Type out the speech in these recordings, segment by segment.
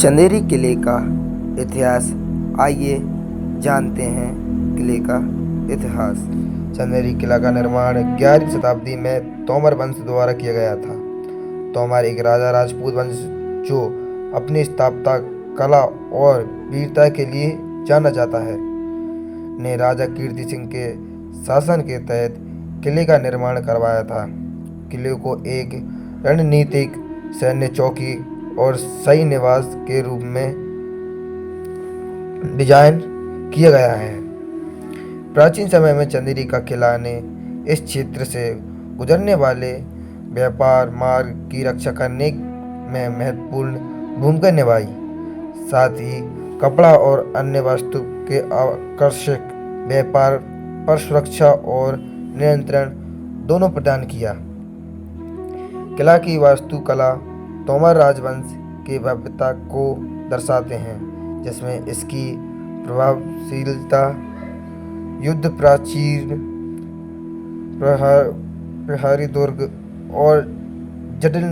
चंदेरी किले का इतिहास। आइए जानते हैं किले का इतिहास। चंदेरी किला का निर्माण 11वीं शताब्दी में तोमर वंश द्वारा किया गया था। तोमर एक राजा राजपूत वंश जो अपनी स्थापत्य कला और वीरता के लिए जाना जाता है, ने राजा कीर्ति सिंह के शासन के तहत किले का निर्माण करवाया था। किले को एक रणनीतिक सैन्य चौकी और सही निवास के रूप में डिजाइन किया गया है। प्राचीन समय में चंदेरी का किला ने इस क्षेत्र से गुजरने वाले व्यापार मार्ग की रक्षा करने में महत्वपूर्ण भूमिका निभाई। साथ ही कपड़ा और अन्य वस्तु के आकर्षक व्यापार पर सुरक्षा और नियंत्रण दोनों प्रदान किया। किला की वास्तुकला तोमर राजवंश की भव्यता को दर्शाते हैं, जिसमें इसकी प्रभावशीलता, युद्ध प्राचीर, प्रहरी दुर्ग और जटिल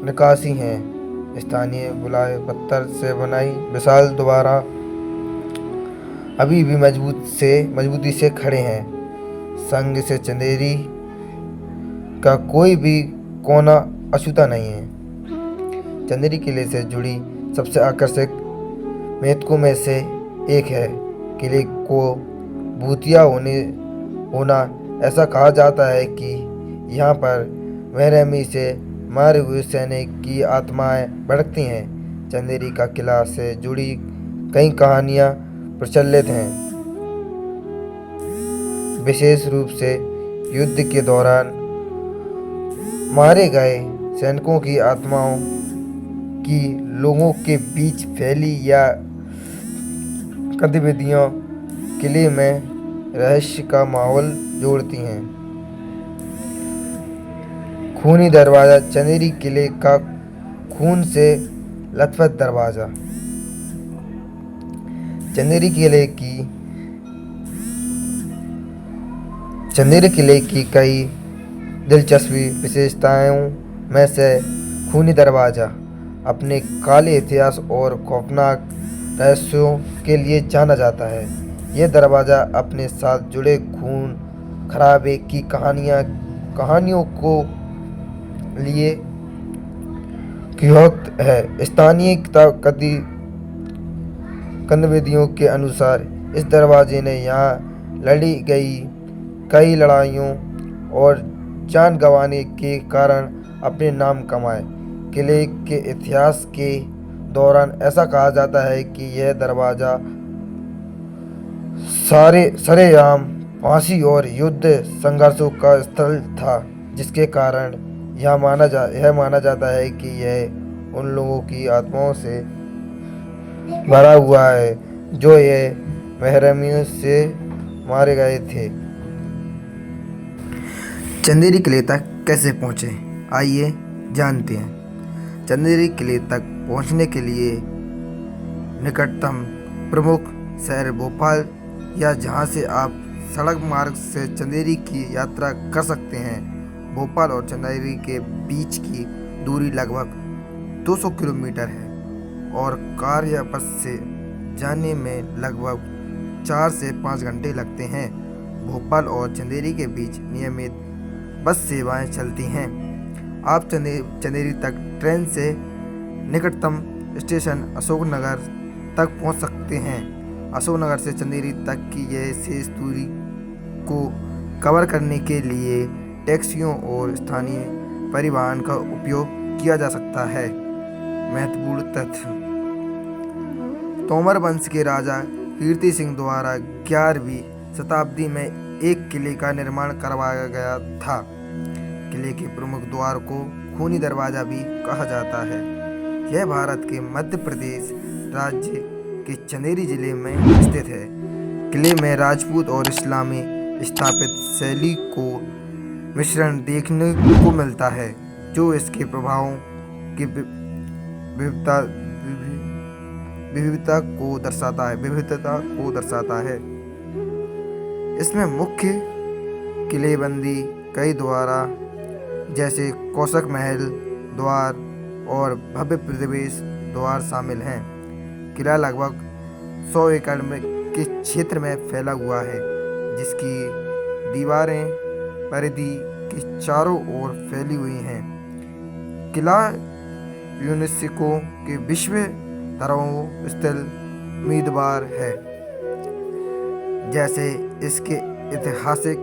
नक्काशी हैं। स्थानीय बुलाए पत्थर से बनाई विशाल द्वारा अभी भी मजबूती से खड़े हैं। संग से चंदेरी का कोई भी कोना अछूता नहीं है। चंदेरी किले से जुड़ी सबसे आकर्षक महत्वों में से एक है किले को भूतिया होना। ऐसा कहा जाता है कि यहाँ पर बेरहमी से मारे हुए सैनिक की आत्माएं भड़कती हैं। चंदेरी का किला से जुड़ी कई कहानियाँ प्रचलित हैं, विशेष रूप से युद्ध के दौरान मारे गए सैनिकों की आत्माओं की लोगों के बीच फैली या गतिविधियाँ किले में रहस्य का माहौल जोड़ती हैं। खूनी दरवाज़ा। चंदेरी किले का खून से लथपथ दरवाज़ा। चंदेरी किले की कई दिलचस्प विशेषताओं में से खूनी दरवाज़ा अपने काले इतिहास और खौफनाक रहस्यों के लिए जाना जाता है। यह दरवाज़ा अपने साथ जुड़े खून खराबे की कहानियों को लिए ख्यात है। स्थानीय किंवदंतियों के अनुसार इस दरवाजे ने यहाँ लड़ी गई कई लड़ाइयों और जान गंवाने के कारण अपने नाम कमाए। किले के इतिहास के दौरान ऐसा कहा जाता है कि यह दरवाज़ा सरेआम फांसी और युद्ध संघर्षों का स्थल था, जिसके कारण यह माना जाता है कि यह उन लोगों की आत्माओं से भरा हुआ है जो ये बेरहमी से मारे गए थे। चंदेरी किले तक कैसे पहुँचे, आइए जानते हैं। चंदेरी किले तक पहुँचने के लिए निकटतम प्रमुख शहर भोपाल या जहाँ से आप सड़क मार्ग से चंदेरी की यात्रा कर सकते हैं। भोपाल और चंदेरी के बीच की दूरी लगभग 200 किलोमीटर है और कार या बस से जाने में लगभग 4 से 5 घंटे लगते हैं। भोपाल और चंदेरी के बीच नियमित बस सेवाएं चलती हैं। आप चंदेरी तक ट्रेन से निकटतम स्टेशन अशोकनगर तक पहुंच सकते हैं। अशोकनगर से चंदेरी तक की यह शेष दूरी को कवर करने के लिए टैक्सियों और स्थानीय परिवहन का उपयोग किया जा सकता है। महत्वपूर्ण तथ्य। तोमर वंश के राजा कीर्ति सिंह द्वारा 11वीं शताब्दी में एक किले का निर्माण करवाया गया था। किले के प्रमुख द्वार को खूनी दरवाज़ा भी कहा जाता है। यह भारत के मध्य प्रदेश राज्य के चंदेरी जिले में स्थित है। किले में राजपूत और इस्लामी स्थापित शैली को मिश्रण देखने को मिलता है, जो इसके प्रभावों की विविधता को दर्शाता है। इसमें मुख्य किलेबंदी कई द्वारा जैसे कौशक महल द्वार, और भव्य प्रवेश द्वार शामिल हैं। किला लगभग 100 एकड़ के क्षेत्र में फैला हुआ है, जिसकी दीवारें परिधि के चारों ओर फैली हुई हैं। किला यूनेस्को के विश्व धरोहर स्थल उम्मीदवार है, जैसे इसके ऐतिहासिक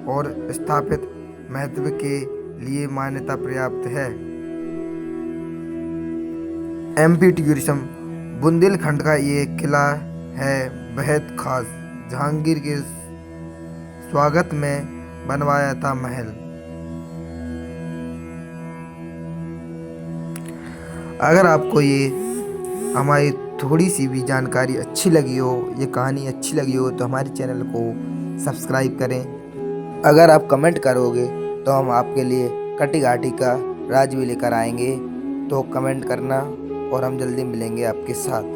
और स्थापित महत्व के लिए मान्यता प्राप्त है। एमपी टूरिज्म बुंदेलखंड का ये किला है बेहद खास। जहांगीर के स्वागत में बनवाया था महल। अगर आपको ये हमारी थोड़ी सी भी जानकारी अच्छी लगी हो, ये कहानी अच्छी लगी हो, तो हमारे चैनल को सब्सक्राइब करें। अगर आप कमेंट करोगे तो हम आपके लिए कटी घाटी का राज भी लेकर आएंगे, तो कमेंट करना और हम जल्दी मिलेंगे आपके साथ।